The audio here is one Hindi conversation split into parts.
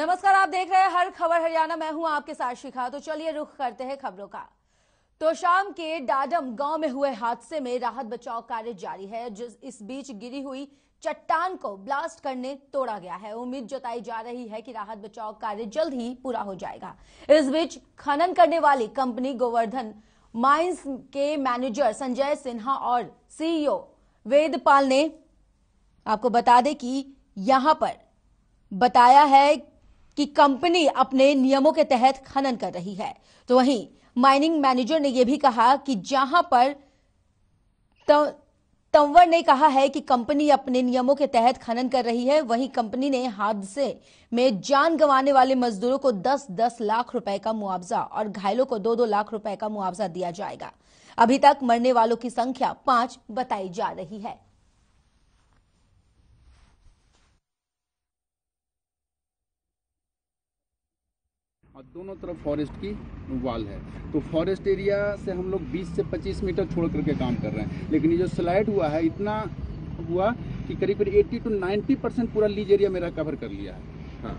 नमस्कार, आप देख रहे हैं हर खबर हरियाणा। मैं हूं आपके साथ शिखा। तो चलिए रुख करते हैं खबरों का। तो शाम के डाडम गांव में हुए हादसे में राहत बचाव कार्य जारी है। इस बीच गिरी हुई चट्टान को ब्लास्ट करने तोड़ा गया है। उम्मीद जताई जा रही है कि राहत बचाव कार्य जल्द ही पूरा हो जाएगा। इस बीच खनन करने वाली कंपनी गोवर्धन माइंस के मैनेजर संजय सिन्हा और सीईओ वेदपाल ने आपको बता दें कि यहां पर बताया है कि कंपनी अपने नियमों के तहत खनन कर रही है। तो वहीं माइनिंग मैनेजर ने यह भी कहा कि जहां पर तंवर ने कहा है कि कंपनी अपने नियमों के तहत खनन कर रही है, वहीं कंपनी ने हादसे में जान गंवाने वाले मजदूरों को 10-10 लाख रुपए का मुआवजा और घायलों को 2-2 लाख रुपए का मुआवजा दिया जाएगा। अभी तक मरने वालों की संख्या 5 बताई जा रही है। और दोनों तरफ फॉरेस्ट की वॉल है, तो फॉरेस्ट एरिया से हम लोग 20 से 25 मीटर छोड़ करके काम कर रहे हैं। लेकिन ये जो स्लाइड हुआ है, इतना हुआ कि करीब 80 to 90% पूरा लीज एरिया मेरा कवर कर लिया है। हाँ,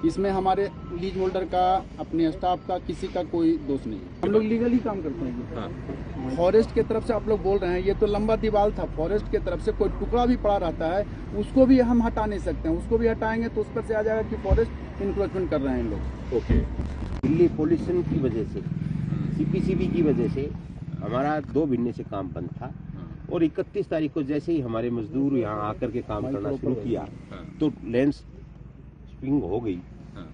इसमें हमारे लीज होल्डर का, अपने स्टाफ का, किसी का कोई दोष नहीं है। हम लोग लीगली काम करते हैं। हाँ। फॉरेस्ट के तरफ से आप लोग बोल रहे हैं, ये तो लंबा दीवार था। फॉरेस्ट के तरफ से कोई टुकड़ा भी पड़ा रहता है, उसको भी हम हटा नहीं सकते हैं। उसको भी हटाएंगे तो उस पर से आ जाएगा कि फॉरेस्ट इंक्रोचमेंट कर रहे हैं लोग। ओके। दिल्ली पोल्यूशन की वजह से, सीपीसीबी की वजह से हमारा 2 महीने से काम बंद था। और 31 तारीख को जैसे ही हमारे मजदूर यहाँ आकर के काम करना शुरू किया तो लैंड स्विंग हो गई।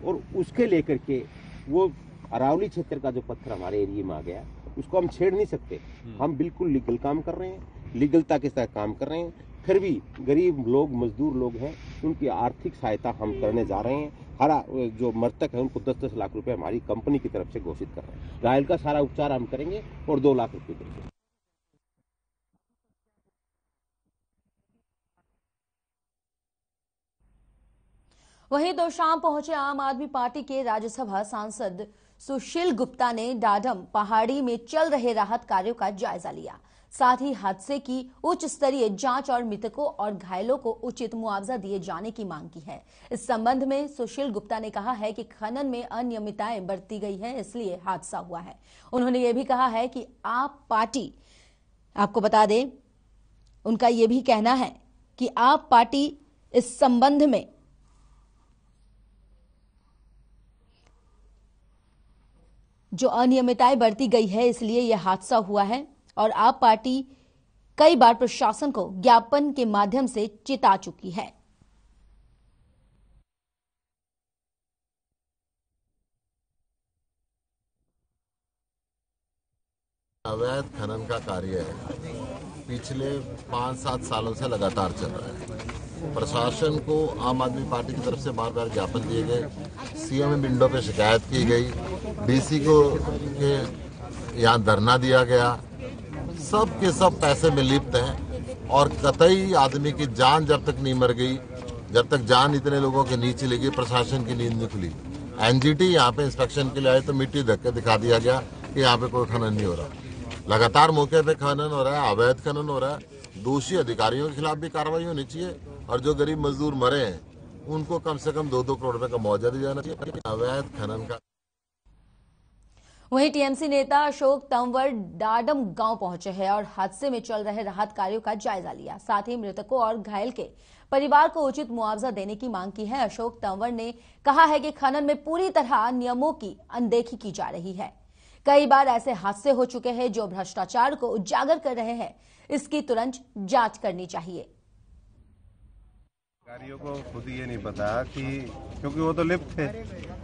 और उसके लेकर के वो अरावली क्षेत्र का जो पत्थर हमारे एरिया में आ गया, उसको हम छेड़ नहीं सकते। हम बिल्कुल लीगल काम कर रहे हैं, लीगलता के साथ काम कर रहे हैं। फिर भी गरीब लोग, मजदूर लोग हैं, उनकी आर्थिक सहायता हम करने जा रहे हैं। हरा जो मृतक है उनको 10-10 लाख रुपए हमारी कंपनी की तरफ से घोषित कर रहे हैं। घायल का सारा उपचार हम करेंगे और 2 लाख रुपए देंगे। वहीं तो शाम पहुंचे आम आदमी पार्टी के राज्यसभा सांसद सुशील गुप्ता ने डाडम पहाड़ी में चल रहे राहत कार्यों का जायजा लिया। साथ ही हादसे की उच्च स्तरीय जांच और मृतकों और घायलों को उचित मुआवजा दिए जाने की मांग की है। इस संबंध में सुशील गुप्ता ने कहा है कि खनन में अनियमितताएं बरती गई है, इसलिए हादसा हुआ है। उन्होंने ये भी कहा है कि आप पार्टी, आपको बता दें, उनका यह भी कहना है कि आप पार्टी इस संबंध में जो अनियमितताएं बरती गई है, इसलिए यह हादसा हुआ है। और आप पार्टी कई बार प्रशासन को ज्ञापन के माध्यम से चिता चुकी है। अवैध खनन का कार्य पिछले 5-7 सालों से लगातार चल रहा है। प्रशासन को आम आदमी पार्टी की तरफ से बार बार ज्ञापन दिए गए, सीएम विंडो पे शिकायत की गई, डीसी को के यहाँ धरना दिया गया। सब के सब पैसे में लिप्त हैं और कतई आदमी की जान जब तक नहीं मर गई, जब तक जान इतने लोगों के नीचे लगी, प्रशासन की नींद नहीं खुली। एनजीटी यहाँ पे इंस्पेक्शन के लिए आए तो मिट्टी धक्के दिखा दिया गया कि यहाँ पे कोई खनन नहीं हो रहा। लगातार मौके पे खनन हो रहा है, अवैध खनन हो रहा है। दोषी अधिकारियों के खिलाफ भी कार्रवाई होनी चाहिए और जो गरीब मजदूर मरे हैं उनको कम से कम 2-2 करोड़ रुपए का मुआवजा दिया जाना चाहिए। अवैध खनन का वहीं टीएमसी नेता अशोक तंवर डाडम गांव पहुंचे हैं और हादसे में चल रहे राहत कार्यों का जायजा लिया। साथ ही मृतकों और घायल के परिवार को उचित मुआवजा देने की मांग की है। अशोक तंवर ने कहा है कि खनन में पूरी तरह नियमों की अनदेखी की जा रही है। कई बार ऐसे हादसे हो चुके हैं जो भ्रष्टाचार को उजागर कर रहे हैं। इसकी तुरंत जांच करनी चाहिए। अधिकारियों को खुद ये नहीं पता कि, क्योंकि वो तो लिप्त थे,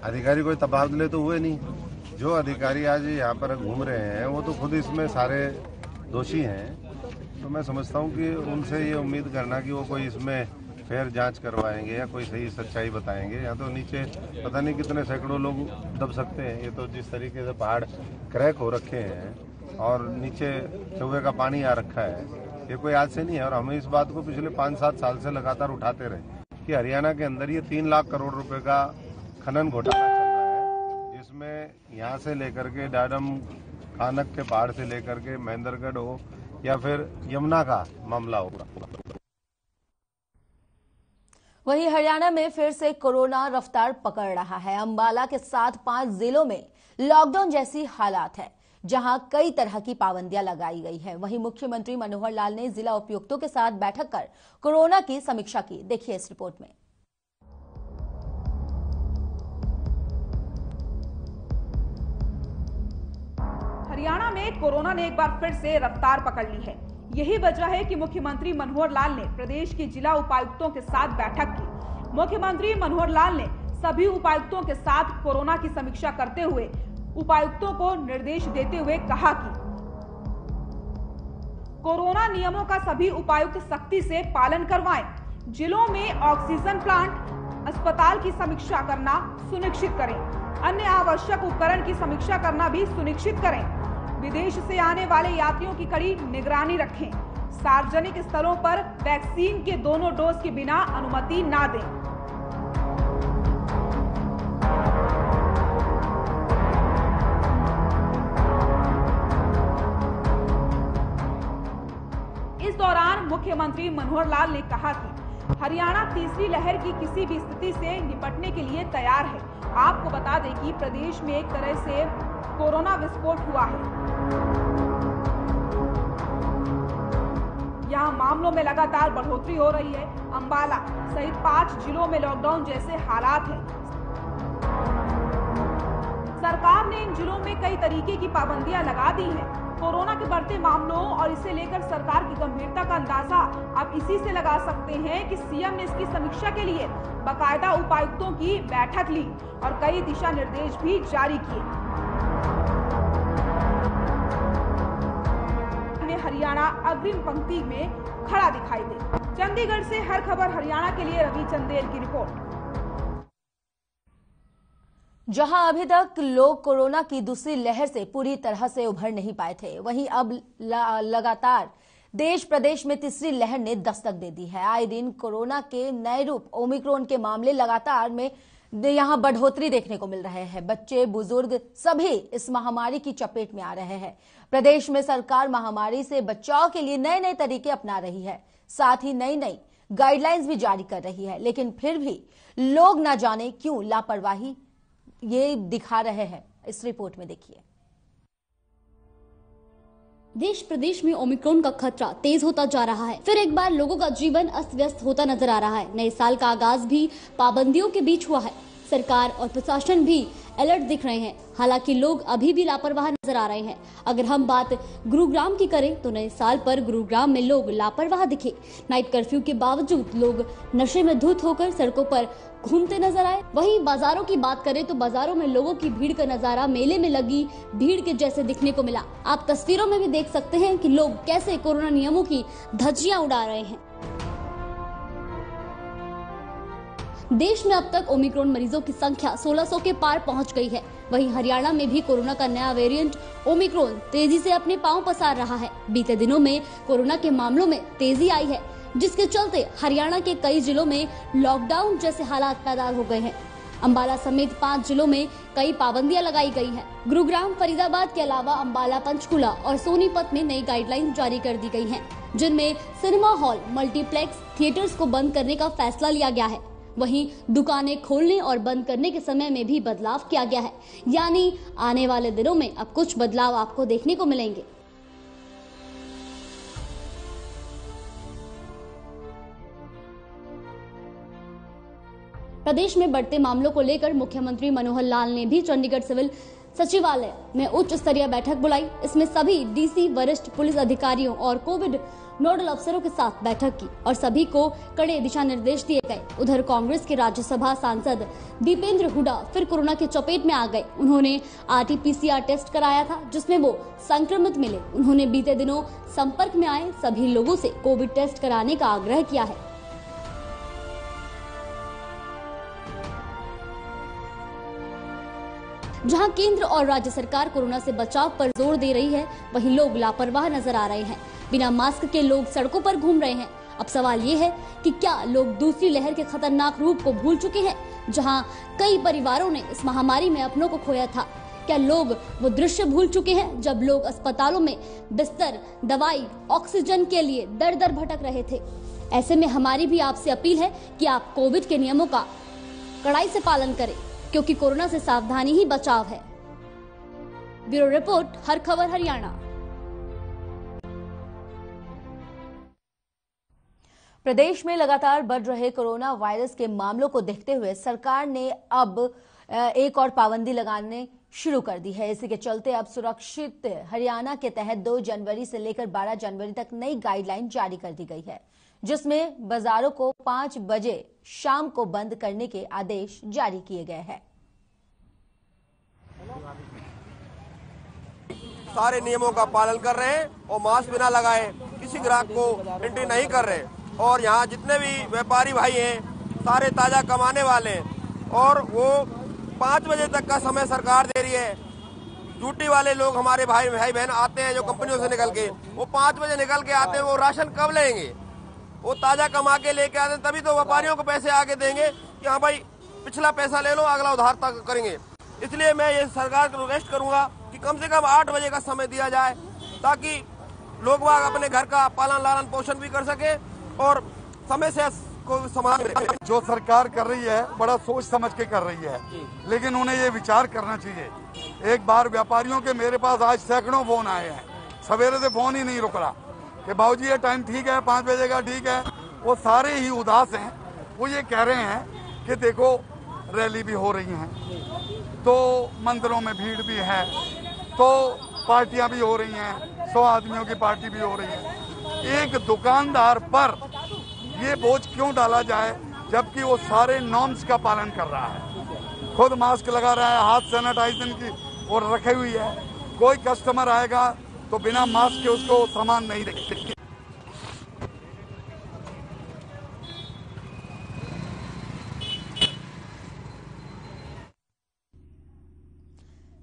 अधिकारी कोई तबादले तो हुए नहीं। जो अधिकारी आज यहाँ पर घूम रहे हैं वो तो खुद इसमें सारे दोषी हैं। तो मैं समझता हूँ कि उनसे ये उम्मीद करना कि वो कोई इसमें फेयर जांच करवाएंगे या कोई सही सच्चाई बताएंगे, या तो नीचे पता नहीं कितने सैकड़ों लोग दब सकते हैं। ये तो जिस तरीके से पहाड़ क्रैक हो रखे हैं और नीचे चौबे का पानी आ रखा है, ये कोई आज से नहीं है। और हम इस बात को पिछले 5-7 साल से लगातार उठाते रहे कि हरियाणा के अंदर ये 3 लाख करोड़ रुपए का खनन घोटाला चल रहा है, जिसमें यहाँ से लेकर के डाडम खानक के पहाड़ से लेकर के महेंद्रगढ़ हो या फिर यमुना का मामला होगा। वहीं हरियाणा में फिर से कोरोना रफ्तार पकड़ रहा है। अंबाला के साथ 5 जिलों में लॉकडाउन जैसी हालात है, जहां कई तरह की पाबंदियां लगाई गई है। वहीं मुख्यमंत्री मनोहर लाल ने जिला उपायुक्तों के साथ बैठक कर कोरोना की समीक्षा की। देखिए इस रिपोर्ट में। हरियाणा में कोरोना ने एक बार फिर से रफ्तार पकड़ ली है। यही वजह है कि मुख्यमंत्री मनोहर लाल ने प्रदेश के जिला उपायुक्तों के साथ बैठक की। मुख्यमंत्री मनोहर लाल ने सभी उपायुक्तों के साथ कोरोना की समीक्षा करते हुए उपायुक्तों को निर्देश देते हुए कहा कि कोरोना नियमों का सभी उपायुक्त सख्ती से पालन करवाएं। जिलों में ऑक्सीजन प्लांट, अस्पताल की समीक्षा करना सुनिश्चित करें। अन्य आवश्यक उपकरण की समीक्षा करना भी सुनिश्चित करें। विदेश से आने वाले यात्रियों की कड़ी निगरानी रखें। सार्वजनिक स्थलों पर वैक्सीन के दोनों डोज के बिना अनुमति ना दें। इस दौरान मुख्यमंत्री मनोहर लाल ने कहा कि हरियाणा तीसरी लहर की किसी भी स्थिति से निपटने के लिए तैयार है। आपको बता दें कि प्रदेश में एक तरह से कोरोना विस्फोट हुआ है। यहाँ मामलों में लगातार बढ़ोतरी हो रही है। अंबाला सहित 5 जिलों में लॉकडाउन जैसे हालात हैं। सरकार ने इन जिलों में कई तरीके की पाबंदियां लगा दी हैं। कोरोना के बढ़ते मामलों और इसे लेकर सरकार की गंभीरता का अंदाजा आप इसी से लगा सकते हैं कि सीएम ने इसकी समीक्षा के लिए बाकायदा उपायुक्तों की बैठक ली और कई दिशा निर्देश भी जारी किए। हरियाणा अग्रिम पंक्ति में खड़ा दिखाई दे। चंडीगढ़ से हर खबर हरियाणा के लिए रवि चंदेल की रिपोर्ट। जहां अभी तक लोग कोरोना की दूसरी लहर से पूरी तरह से उभर नहीं पाए थे, वहीं अब लगातार देश प्रदेश में तीसरी लहर ने दस्तक दे दी है। आए दिन कोरोना के नए रूप ओमिक्रॉन के मामले लगातार में यहां बढ़ोतरी देखने को मिल रहे हैं। बच्चे, बुजुर्ग सभी इस महामारी की चपेट में आ रहे हैं। प्रदेश में सरकार महामारी से बचाव के लिए नए नए तरीके अपना रही है, साथ ही नई नई गाइडलाइंस भी जारी कर रही है। लेकिन फिर भी लोग न जाने क्यों लापरवाही ये दिखा रहे हैं। इस रिपोर्ट में देखिए। देश प्रदेश में ओमिक्रॉन का खतरा तेज होता जा रहा है। फिर एक बार लोगों का जीवन अस्त व्यस्त होता नजर आ रहा है। नए साल का आगाज भी पाबंदियों के बीच हुआ है। सरकार और प्रशासन भी अलर्ट दिख रहे हैं। हालांकि लोग अभी भी लापरवाह नजर आ रहे हैं। अगर हम बात गुरुग्राम की करें तो नए साल पर गुरुग्राम में लोग लापरवाह दिखे। नाइट कर्फ्यू के बावजूद लोग नशे में धुत होकर सड़कों पर घूमते नजर आए। वहीं बाजारों की बात करें तो बाजारों में लोगों की भीड़ का नजारा मेले में लगी भीड़ के जैसे दिखने को मिला। आप तस्वीरों में भी देख सकते हैं कि लोग कैसे कोरोना नियमों की धज्जियां उड़ा रहे हैं। देश में अब तक ओमिक्रॉन मरीजों की संख्या 1600 के पार पहुंच गई है। वहीं हरियाणा में भी कोरोना का नया वेरिएंट ओमिक्रॉन तेजी से अपने पांव पसार रहा है। बीते दिनों में कोरोना के मामलों में तेजी आई है, जिसके चलते हरियाणा के कई जिलों में लॉकडाउन जैसे हालात पैदा हो गए हैं। अंबाला समेत 5 जिलों में कई पाबंदियां लगाई गई हैं। गुरुग्राम, फरीदाबाद के अलावा अंबाला, पंचकुला और सोनीपत में नई गाइडलाइन जारी कर दी गई हैं, जिनमें सिनेमा हॉल, मल्टीप्लेक्स, थिएटर्स को बंद करने का फैसला लिया गया है। वहीं दुकानें खोलने और बंद करने के समय में भी बदलाव किया गया है। यानी आने वाले दिनों में अब कुछ बदलाव आपको देखने को मिलेंगे। प्रदेश में बढ़ते मामलों को लेकर मुख्यमंत्री मनोहर लाल ने भी चंडीगढ़ सिविल सचिवालय में उच्च स्तरीय बैठक बुलाई। इसमें सभी डीसी, वरिष्ठ पुलिस अधिकारियों और कोविड नोडल अफसरों के साथ बैठक की और सभी को कड़े दिशा निर्देश दिए गए। उधर कांग्रेस के राज्यसभा सांसद दीपेंद्र हुडा फिर कोरोना के चपेट में आ गए। उन्होंने RT-PCR टेस्ट कराया था, जिसमें वो संक्रमित मिले। उन्होंने बीते दिनों संपर्क में आए सभी लोगों से कोविड टेस्ट कराने का आग्रह किया है। जहां केंद्र और राज्य सरकार कोरोना से बचाव पर जोर दे रही है, वहीं लोग लापरवाह नजर आ रहे हैं। बिना मास्क के लोग सड़कों पर घूम रहे हैं। अब सवाल ये है कि क्या लोग दूसरी लहर के खतरनाक रूप को भूल चुके हैं, जहां कई परिवारों ने इस महामारी में अपनों को खोया था? क्या लोग वो दृश्य भूल चुके हैं जब लोग अस्पतालों में बिस्तर, दवाई, ऑक्सीजन के लिए दर दर भटक रहे थे? ऐसे में हमारी भी आपसे अपील है कि आप कोविड के नियमों का कड़ाई से पालन करें, क्योंकि कोरोना से सावधानी ही बचाव है। ब्यूरो रिपोर्ट, हर खबर हरियाणा। प्रदेश में लगातार बढ़ रहे कोरोना वायरस के मामलों को देखते हुए सरकार ने अब एक और पाबंदी लगाने शुरू कर दी है। इसी के चलते अब सुरक्षित हरियाणा के तहत 2 जनवरी से लेकर 12 जनवरी तक नई गाइडलाइन जारी कर दी गई है, जिसमें बाजारों को 5 बजे शाम को बंद करने के आदेश जारी किए गए हैं। सारे नियमों का पालन कर रहे हैं और मास्क बिना लगाए किसी ग्राहक को एंट्री नहीं कर रहे। और यहाँ जितने भी व्यापारी भाई हैं सारे ताजा कमाने वाले हैं और वो 5 बजे तक का समय सरकार दे रही है। ड्यूटी वाले लोग हमारे भाई बहन आते हैं जो कंपनियों से निकल के, वो 5 बजे निकल के आते हैं, वो राशन कब लेंगे? वो ताजा कमा के लेके आते हैं, तभी तो व्यापारियों को पैसे आगे देंगे कि हाँ भाई पिछला पैसा ले लो, अगला उधार तक करेंगे। इसलिए मैं ये सरकार को रिक्वेस्ट करूंगा कि कम से कम 8 बजे का समय दिया जाए, ताकि लोग बाग अपने घर का पालन लालन पोषण भी कर सके और समय से को समाज जो सरकार कर रही है बड़ा सोच समझ के कर रही है, लेकिन उन्हें ये विचार करना चाहिए। एक बार व्यापारियों के मेरे पास आज सैकड़ों फोन आए हैं, सवेरे से फोन ही नहीं रुक रहा कि बाबूजी ये टाइम ठीक है, 5 बजे का ठीक है। वो सारे ही उदास हैं। वो ये कह रहे हैं कि देखो रैली भी हो रही हैं, तो मंदिरों में भीड़ भी है, तो पार्टियां भी हो रही हैं, 100 आदमियों की पार्टी भी हो रही है। एक दुकानदार पर ये बोझ क्यों डाला जाए, जबकि वो सारे नॉर्म्स का पालन कर रहा है, खुद मास्क लगा रहा है, हाथ सैनिटाइजर की और रखी हुई है। कोई कस्टमर आएगा तो बिना मास्क के उसको सामान नहीं देंगे।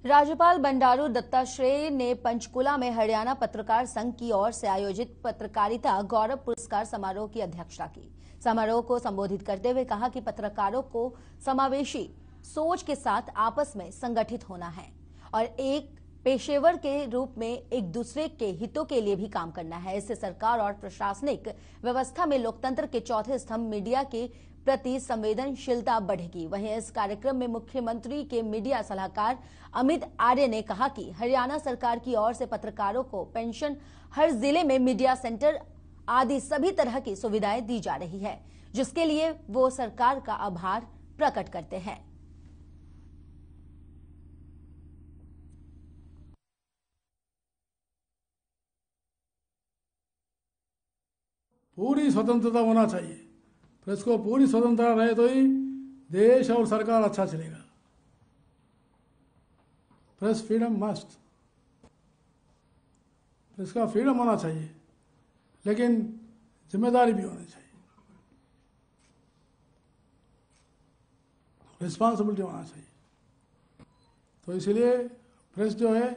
राज्यपाल बंडारू दत्तात्रेय ने पंचकुला में हरियाणा पत्रकार संघ की ओर से आयोजित पत्रकारिता गौरव पुरस्कार समारोह की अध्यक्षता की। समारोह को संबोधित करते हुए कहा कि पत्रकारों को समावेशी सोच के साथ आपस में संगठित होना है और एक पेशेवर के रूप में एक दूसरे के हितों के लिए भी काम करना है। इससे सरकार और प्रशासनिक व्यवस्था में लोकतंत्र के चौथे स्तंभ मीडिया के प्रति संवेदनशीलता बढ़ेगी। वहीं इस कार्यक्रम में मुख्यमंत्री के मीडिया सलाहकार अमित आर्य ने कहा कि हरियाणा सरकार की ओर से पत्रकारों को पेंशन, हर जिले में मीडिया सेंटर आदि सभी तरह की सुविधाएं दी जा रही है, जिसके लिए वो सरकार का आभार प्रकट करते हैं। पूरी स्वतंत्रता होना चाहिए। प्रेस को पूरी स्वतंत्रता रहे तो ही देश और सरकार अच्छा चलेगा। प्रेस फ्रीडम मस्ट, प्रेस का फ्रीडम होना चाहिए, लेकिन जिम्मेदारी भी होनी चाहिए, रिस्पॉन्सिबिलिटी होना चाहिए। तो इसलिए प्रेस जो है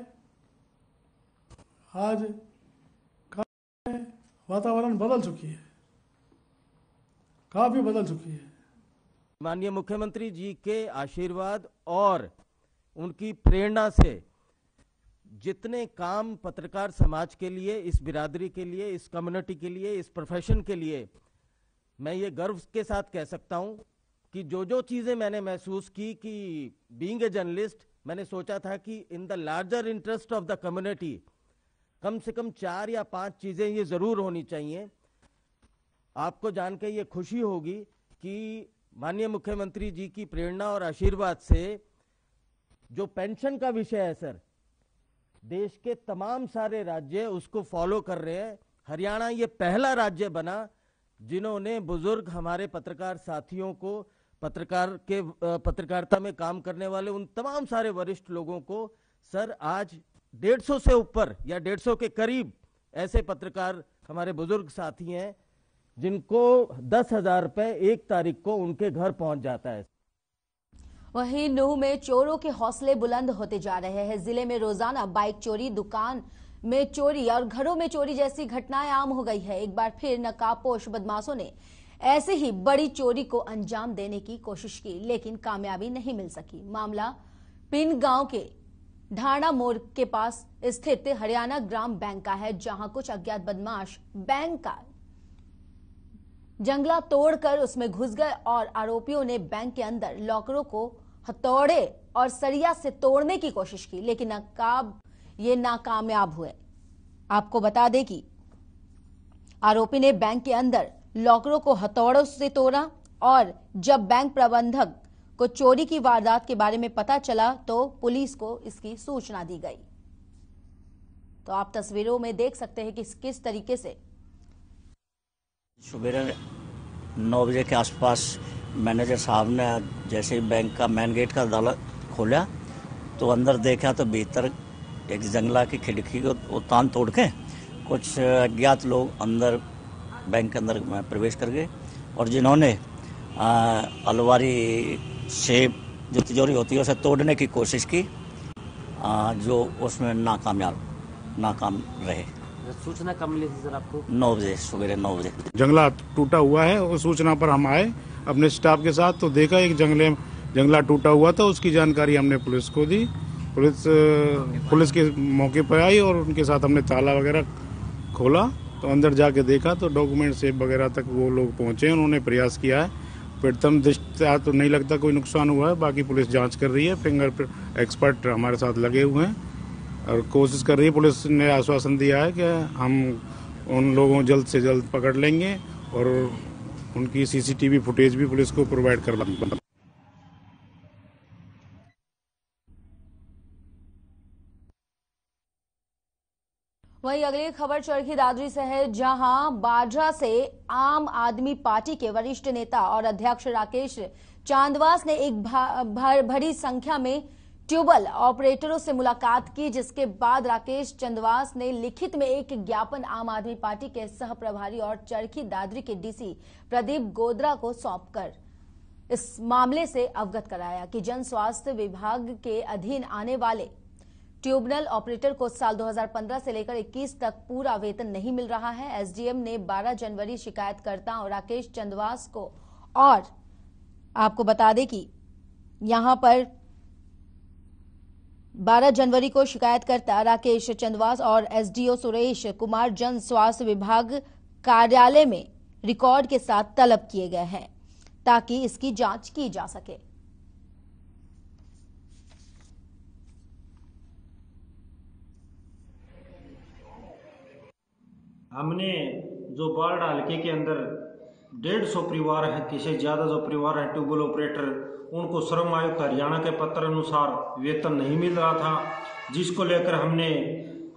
आज वातावरण बदल चुकी है, काफी बदल चुकी है। माननीय मुख्यमंत्री जी के आशीर्वाद और उनकी प्रेरणा से जितने काम पत्रकार समाज के लिए, इस बिरादरी के लिए, इस कम्युनिटी के लिए, इस प्रोफेशन के लिए, मैं ये गर्व के साथ कह सकता हूं कि जो चीजें मैंने महसूस की कि बीइंग ए जर्नलिस्ट, मैंने सोचा था कि in the larger interest of the community कम से कम 4 या 5 चीजें ये जरूर होनी चाहिए। आपको जानकर ये खुशी होगी कि माननीय मुख्यमंत्री जी की प्रेरणा और आशीर्वाद से जो पेंशन का विषय है सर, देश के तमाम सारे राज्य उसको फॉलो कर रहे हैं। हरियाणा ये पहला राज्य बना जिन्होंने बुजुर्ग हमारे पत्रकार साथियों को, पत्रकारिता में काम करने वाले उन तमाम सारे वरिष्ठ लोगों को सर आज 150 से ऊपर या 150 के करीब ऐसे पत्रकार हमारे बुजुर्ग साथी हैं जिनको 10,000 रुपए 1 तारीख को उनके घर पहुंच जाता है। वहीं नूह में चोरों के हौसले बुलंद होते जा रहे हैं। जिले में रोजाना बाइक चोरी, दुकान में चोरी और घरों में चोरी जैसी घटनाएं आम हो गई है। एक बार फिर नकाबपोश बदमाशों ने ऐसे ही बड़ी चोरी को अंजाम देने की कोशिश की, लेकिन कामयाबी नहीं मिल सकी। मामला पिन गांव के ढाणा मोड़ के पास स्थित हरियाणा ग्राम बैंक का है, जहां कुछ अज्ञात बदमाश बैंक का जंगला तोड़कर उसमें घुस गए और आरोपियों ने बैंक के अंदर लॉकरों को हथौड़े और सरिया से तोड़ने की कोशिश की, लेकिन ये नाकामयाब हुए। आपको बता दें कि आरोपी ने बैंक के अंदर लॉकरों को हथौड़ों से तोड़ा और जब बैंक प्रबंधक को चोरी की वारदात के बारे में पता चला तो पुलिस को इसकी सूचना दी गई। तो आप तस्वीरों में देख सकते हैं कि किस तरीके से सुबह 9 बजे के आसपास मैनेजर साहब ने जैसे ही बैंक का मेन गेट का ताला खोला तो अंदर देखा तो भीतर एक जंगला की खिड़की को तान तोड़ के कुछ अज्ञात लोग अंदर बैंक के अंदर प्रवेश कर गए और जिन्होंने अलमारी से जो तिजोरी होती है उसे तोड़ने की कोशिश की, जो उसमें नाकाम रहे। सूचना कब मिली थी सर आपको? 9 बजे, सुबह 9 बजे। जंगला टूटा हुआ है, उस सूचना पर हम आए अपने स्टाफ के साथ तो देखा एक जंगला टूटा हुआ था। उसकी जानकारी हमने पुलिस को दी। पुलिस के मौके पर आई और उनके साथ हमने ताला वगैरह खोला तो अंदर जाके देखा तो डॉक्यूमेंट सेफ वगैरह तक वो लोग पहुंचे। उन्होंने प्रयास किया है, प्रथम दृष्टया तो नहीं लगता कोई नुकसान हुआ है। बाकी पुलिस जांच कर रही है, फिंगर एक्सपर्ट हमारे साथ लगे हुए हैं और कोशिश कर रही है। पुलिस ने आश्वासन दिया है कि हम उन लोगों को जल्द से जल्द पकड़ लेंगे और उनकी सीसीटीवी फुटेज भी पुलिस को प्रोवाइड करवाएंगे। वहीं अगली खबर चरखी दादरी से है, जहां बाड्रा से आम आदमी पार्टी के वरिष्ठ नेता और अध्यक्ष राकेश चांदवास ने एक बड़ी संख्या में ट्यूबवेल ऑपरेटरों से मुलाकात की, जिसके बाद राकेश चंदवास ने लिखित में एक ज्ञापन आम आदमी पार्टी के सह प्रभारी और चरखी दादरी के डीसी प्रदीप गोदरा को सौंपकर इस मामले से अवगत कराया कि जन स्वास्थ्य विभाग के अधीन आने वाले ट्यूबवेल ऑपरेटर को साल 2015 से लेकर 21 तक पूरा वेतन नहीं मिल रहा है। एसडीएम ने 12 जनवरी शिकायतकर्ताओं राकेश चंदवास को, और आपको बता दें कि यहां पर 12 जनवरी को शिकायतकर्ता राकेश चंदवास और एसडीओ सुरेश कुमार जन स्वास्थ्य विभाग कार्यालय में रिकॉर्ड के साथ तलब किए गए हैं ताकि इसकी जांच की जा सके। हमने जो बाढ़ हल्के के अंदर 150 परिवार हैं, किसी ज्यादा जो परिवार हैं ट्यूबवेल ऑपरेटर, उनको श्रम आयुक्त हरियाणा के पत्र अनुसार वेतन नहीं मिल रहा था, जिसको लेकर हमने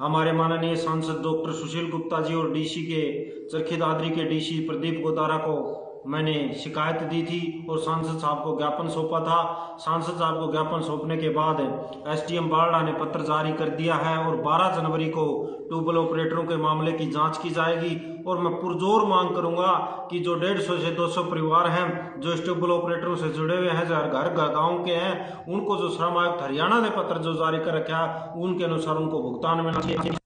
हमारे माननीय सांसद डॉक्टर सुशील गुप्ता जी और डीसी के चरखी दादरी के डीसी प्रदीप गोदारा को मैंने शिकायत दी थी और सांसद साहब को ज्ञापन सौंपा था। सांसद साहब को ज्ञापन सौंपने के बाद एसडीएम बारडा ने पत्र जारी कर दिया है और 12 जनवरी को ट्यूबवेल ऑपरेटरों के मामले की जांच की जाएगी। और मैं पुरजोर मांग करूंगा कि जो 150 से 200 परिवार हैं जो इस ट्यूबवेल ऑपरेटरों से जुड़े हुए हैं, जो घर गाँव के हैं, उनको जो श्रम आयुक्त हरियाणा ने पत्र जो जारी कर रखा है उनके अनुसार उनको भुगतान मिलना चाहिए।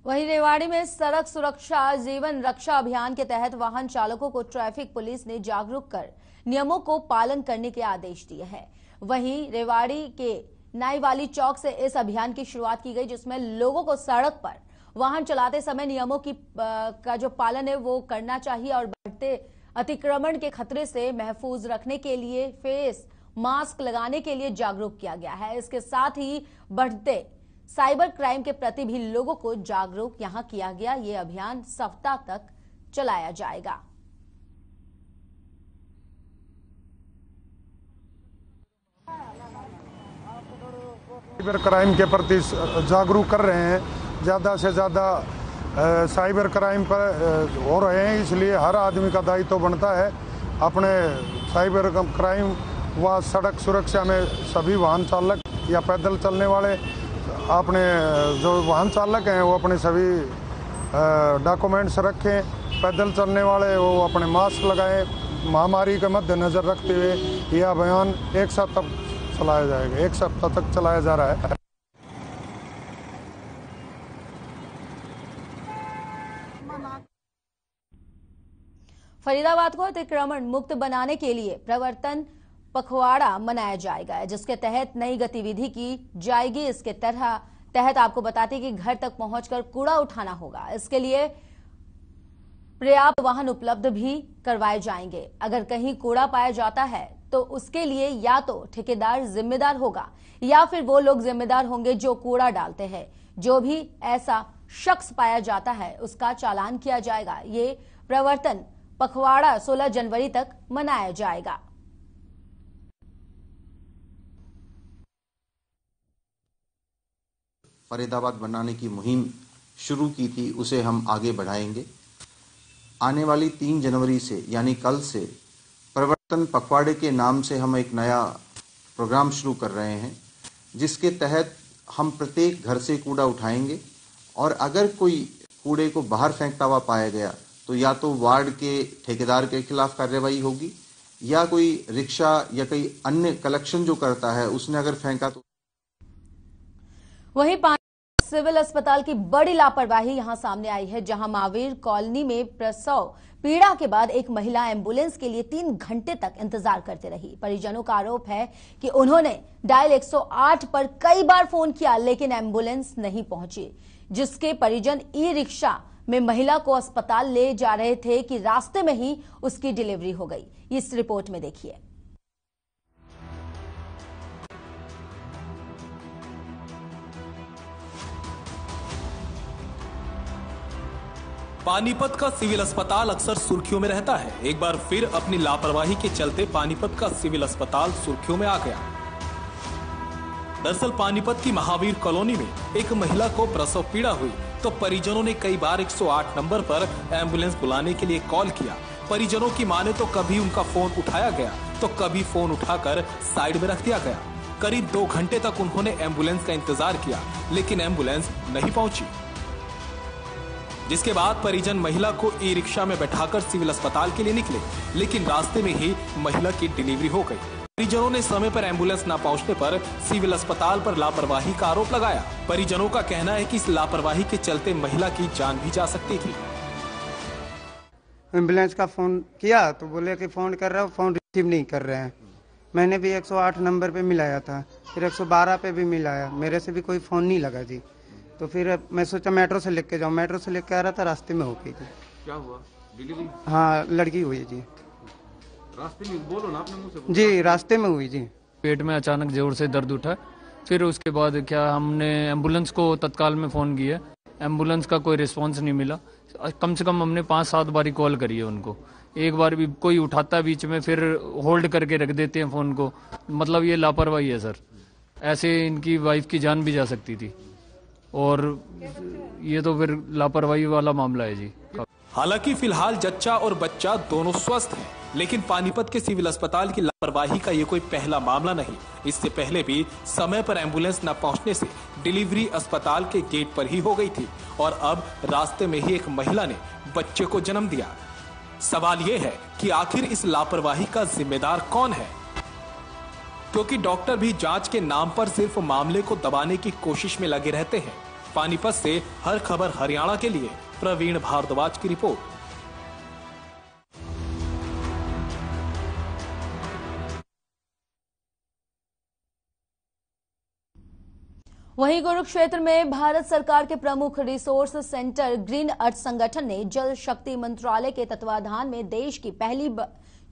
वहीं रेवाड़ी में सड़क सुरक्षा जीवन रक्षा अभियान के तहत वाहन चालकों को ट्रैफिक पुलिस ने जागरूक कर नियमों को पालन करने के आदेश दिए हैं। वहीं रेवाड़ी के नाईवाली चौक से इस अभियान की शुरुआत की गई, जिसमें लोगों को सड़क पर वाहन चलाते समय नियमों का जो पालन है वो करना चाहिए और बढ़ते अतिक्रमण के खतरे से महफूज रखने के लिए फेस मास्क लगाने के लिए जागरूक किया गया है। इसके साथ ही बढ़ते साइबर क्राइम के प्रति भी लोगों को जागरूक यहां किया गया। ये अभियान सप्ताह तक चलाया जाएगा। साइबर क्राइम के प्रति जागरूक कर रहे हैं। ज़्यादा से ज़्यादा साइबर क्राइम पर हो रहे हैं, इसलिए हर आदमी का दायित्व बनता है अपने साइबर क्राइम व सड़क सुरक्षा में सभी वाहन चालक या पैदल चलने वाले अपने जो वाहन चालक हैं वो अपने सभी डॉक्यूमेंट्स रखें। पैदल चलने वाले वो अपने मास्क लगाएं। महामारी के मद्देनजर रखते हुए यह अभियान एक सप्ताह तक चलाया जाएगा, एक सप्ताह तक चलाया जा रहा है। फरीदाबाद को अतिक्रमण मुक्त बनाने के लिए प्रवर्तन पखवाड़ा मनाया जाएगा, जिसके तहत नई गतिविधि की जाएगी। इसके तहत आपको बताते हैं कि घर तक पहुंचकर कूड़ा उठाना होगा। इसके लिए पर्याप्त वाहन उपलब्ध भी करवाए जाएंगे। अगर कहीं कूड़ा पाया जाता है तो उसके लिए या तो ठेकेदार जिम्मेदार होगा या फिर वो लोग जिम्मेदार होंगे जो कूड़ा डालते हैं। जो भी ऐसा शख्स पाया जाता है उसका चालान किया जाएगा। ये प्रवर्तन पखवाड़ा 16 जनवरी तक मनाया जाएगा। फरीदाबाद बनाने की मुहिम शुरू की थी, उसे हम आगे बढ़ाएंगे। आने वाली 3 जनवरी से यानी कल से प्रवर्तन पखवाड़े के नाम से हम एक नया प्रोग्राम शुरू कर रहे हैं, जिसके तहत हम प्रत्येक घर से कूड़ा उठाएंगे और अगर कोई कूड़े को बाहर फेंकता हुआ पाया गया तो या तो वार्ड के ठेकेदार के खिलाफ कार्रवाई होगी या कोई रिक्शा या कोई अन्य कलेक्शन जो करता है उसने अगर फेंका तो। वहीं सिविल अस्पताल की बड़ी लापरवाही यहां सामने आई है, जहां महावीर कॉलोनी में प्रसव पीड़ा के बाद एक महिला एम्बुलेंस के लिए 3 घंटे तक इंतजार करते रही। परिजनों का आरोप है कि उन्होंने डायल 108 पर कई बार फोन किया लेकिन एम्बुलेंस नहीं पहुंची, जिसके परिजन ई रिक्शा में महिला को अस्पताल ले जा रहे थे कि रास्ते में ही उसकी डिलीवरी हो गई। इस रिपोर्ट में देखिए। पानीपत का सिविल अस्पताल अक्सर सुर्खियों में रहता है। एक बार फिर अपनी लापरवाही के चलते पानीपत का सिविल अस्पताल सुर्खियों में आ गया। दरअसल पानीपत की महावीर कॉलोनी में एक महिला को प्रसव पीड़ा हुई तो परिजनों ने कई बार 108 नंबर पर एम्बुलेंस बुलाने के लिए कॉल किया। परिजनों की माने तो कभी उनका फोन उठाया गया तो कभी फोन उठाकर साइड में रख दिया गया। करीब 2 घंटे तक उन्होंने एम्बुलेंस का इंतजार किया लेकिन एम्बुलेंस नहीं पहुंची, जिसके बाद परिजन महिला को ई रिक्शा में बैठाकर सिविल अस्पताल के लिए निकले लेकिन रास्ते में ही महिला की डिलीवरी हो गई। परिजनों ने समय पर एम्बुलेंस न पहुंचने पर सिविल अस्पताल पर लापरवाही का आरोप लगाया। परिजनों का कहना है कि इस लापरवाही के चलते महिला की जान भी जा सकती थी। एम्बुलेंस का फोन किया तो बोले कि फोन कर रहा हूँ, फोन रिसीव नहीं कर रहे हैं। मैंने भी 108 नंबर पे मिलाया था, फिर 112 पे भी मिलाया, मेरे से भी कोई फोन नहीं लगा जी। तो फिर मैं सोचा मेट्रो से लेके जाऊँ, मेट्रो से लेके आ रहा था, रास्ते में हो गई थी। क्या हुआ? डिलीवरी? हाँ, लड़की हुई जी। रास्ते में? बोलो ना अपने मुंह से। जी, रास्ते में हुई जी। पेट में अचानक जोर से दर्द उठा, फिर उसके बाद क्या हमने एम्बुलेंस को तत्काल में फोन किया, एम्बुलेंस का कोई रिस्पांस नहीं मिला। कम से कम हमने 5-7 बारी कॉल करी है उनको, एक बार भी कोई उठाता बीच में फिर होल्ड करके रख देते हैं फोन को। मतलब ये लापरवाही है सर, ऐसे इनकी वाइफ की जान भी जा सकती थी और ये तो फिर लापरवाही वाला मामला है जी। हालांकि फिलहाल जच्चा और बच्चा दोनों स्वस्थ हैं, लेकिन पानीपत के सिविल अस्पताल की लापरवाही का ये कोई पहला मामला नहीं। इससे पहले भी समय पर एम्बुलेंस न पहुंचने से डिलीवरी अस्पताल के गेट पर ही हो गई थी और अब रास्ते में ही एक महिला ने बच्चे को जन्म दिया। सवाल ये है कि आखिर इस लापरवाही का जिम्मेदार कौन है, क्योंकि डॉक्टर भी जांच के नाम पर सिर्फ मामले को दबाने की कोशिश में लगे रहते हैं। पानीपत से हर खबर हरियाणा के लिए प्रवीण भारद्वाज की रिपोर्ट। वहीं कुरुक्षेत्र में भारत सरकार के प्रमुख रिसोर्स सेंटर ग्रीन अर्थ संगठन ने जल शक्ति मंत्रालय के तत्वाधान में देश की पहली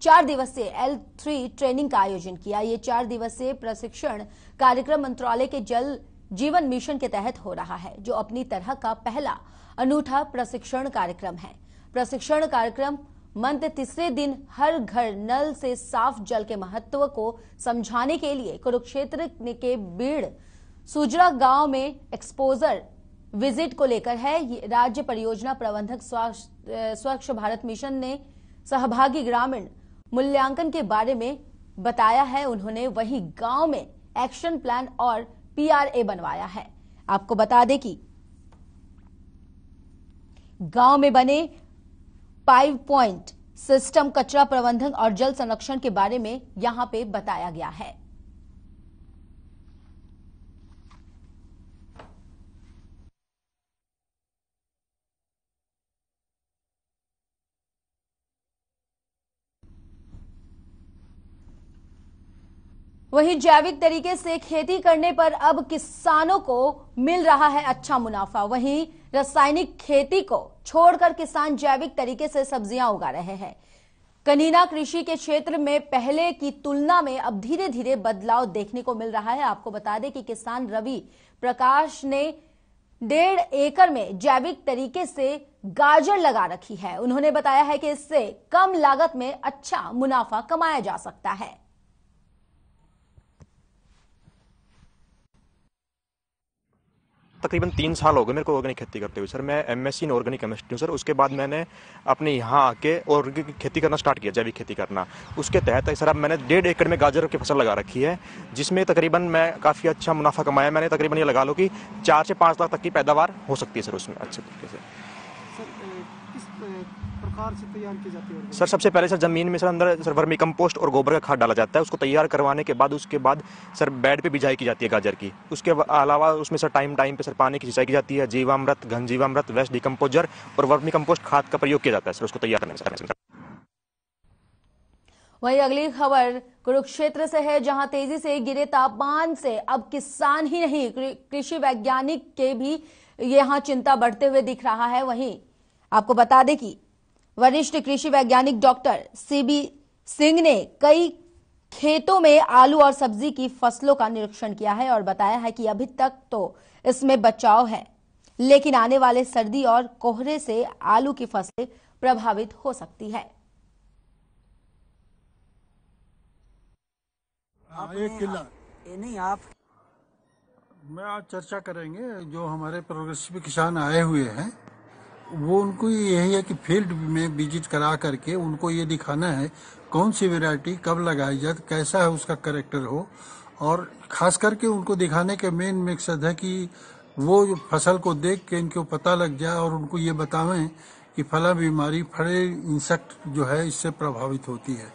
4 दिवसीय L3 ट्रेनिंग का आयोजन किया। ये 4 दिवसीय प्रशिक्षण कार्यक्रम मंत्रालय के जल जीवन मिशन के तहत हो रहा है, जो अपनी तरह का पहला अनूठा प्रशिक्षण कार्यक्रम है। प्रशिक्षण कार्यक्रम मंथ तीसरे दिन हर घर नल से साफ जल के महत्व को समझाने के लिए कुरुक्षेत्र के बीड़ सुजरा गांव में एक्सपोजर विजिट को लेकर है। राज्य परियोजना प्रबंधक स्वच्छ भारत मिशन ने सहभागी ग्रामीण मूल्यांकन के बारे में बताया है उन्होंने। वहीं गांव में एक्शन प्लान और PRA बनवाया है। आपको बता दें कि गांव में बने 5 पॉइंट सिस्टम कचरा प्रबंधन और जल संरक्षण के बारे में यहां पे बताया गया है। वहीं जैविक तरीके से खेती करने पर अब किसानों को मिल रहा है अच्छा मुनाफा। वहीं रासायनिक खेती को छोड़कर किसान जैविक तरीके से सब्जियां उगा रहे हैं। कनीना कृषि के क्षेत्र में पहले की तुलना में अब धीरे धीरे बदलाव देखने को मिल रहा है। आपको बता दें कि किसान रवि प्रकाश ने 1.5 एकड़ में जैविक तरीके से गाजर लगा रखी है। उन्होंने बताया है कि इससे कम लागत में अच्छा मुनाफा कमाया जा सकता है। तकरीबन 3 साल हो गए मेरे को ऑर्गेनिक खेती करते हुए सर। मैं एमएससी इन ऑर्गेनिक केमिस्ट्री हूँ सर। उसके बाद मैंने अपने यहाँ आके ऑर्गेनिक खेती करना स्टार्ट किया, जैविक खेती करना। उसके तहत सर अब मैंने 1.5 एकड़ में गाजर की फसल लगा रखी है, जिसमें तकरीबन मैं काफ़ी अच्छा मुनाफा कमाया। मैंने तकरीबन ये लगा लो कि 4 से 5 लाख तक की पैदावार हो सकती है सर उसमें अच्छे तरीके से। प्रकार से तैयार की जाती है सर? सबसे पहले सर जमीन में सर अंदर सर वर्मी कंपोस्ट और गोबर का खाद डाला जाता है। उसको तैयार करवाने के बाद उसके बाद सर बेड पे बिजाई की जाती है गाजर की। उसके अलावा उसमें सर टाइम पे सर पानी की सिंचाई की जाती है। जीवामृत, घन जीवामृत, वेस्ट डिकम्पोजर और वर्मी कंपोस्ट खाद का प्रयोग किया जाता है सर उसको तैयार करने में। वहीं अगली खबर कुरुक्षेत्र से है, जहां तेजी से गिरे तापमान से अब किसान ही नहीं कृषि वैज्ञानिक के भी यहां चिंता बढ़ते हुए दिख रहा है। वहीं आपको बता दें कि वरिष्ठ कृषि वैज्ञानिक डॉक्टर सीबी सिंह ने कई खेतों में आलू और सब्जी की फसलों का निरीक्षण किया है और बताया है कि अभी तक तो इसमें बचाव है, लेकिन आने वाले सर्दी और कोहरे से आलू की फसलें प्रभावित हो सकती है। मैं आज चर्चा करेंगे जो हमारे प्रोग्रेसिव किसान आए हुए हैं, वो उनको यही है कि फील्ड में विजिट करा करके उनको ये दिखाना है कौन सी वैरायटी कब लगाई जाए, कैसा है उसका कैरेक्टर हो, और खास करके उनको दिखाने के मेन मकसद है कि वो जो फसल को देख के इनको पता लग जाए और उनको ये बतावें कि फला बीमारी फड़े इंसेक्ट जो है इससे प्रभावित होती है।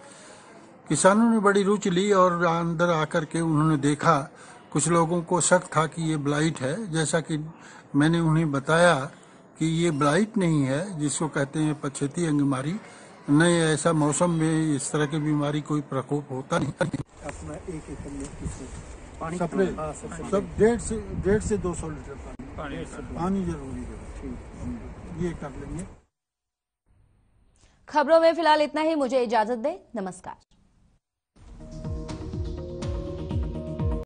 किसानों ने बड़ी रुचि ली और अंदर आकर के उन्होंने देखा। कुछ लोगों को शक था कि ये ब्लाइट है, जैसा कि मैंने उन्हें बताया कि ये ब्लाइट नहीं है जिसको कहते हैं पछेती अंगमारी, नहीं, ऐसा मौसम में इस तरह की बीमारी कोई प्रकोप होता नहीं। अपना 1 एकड़ में सप्लाई सब 1.5 से 200 लीटर पानी जरूरी है। ठीक, ये कर लेंगे। खबरों में फिलहाल इतना ही। मुझे इजाजत दें। नमस्कार।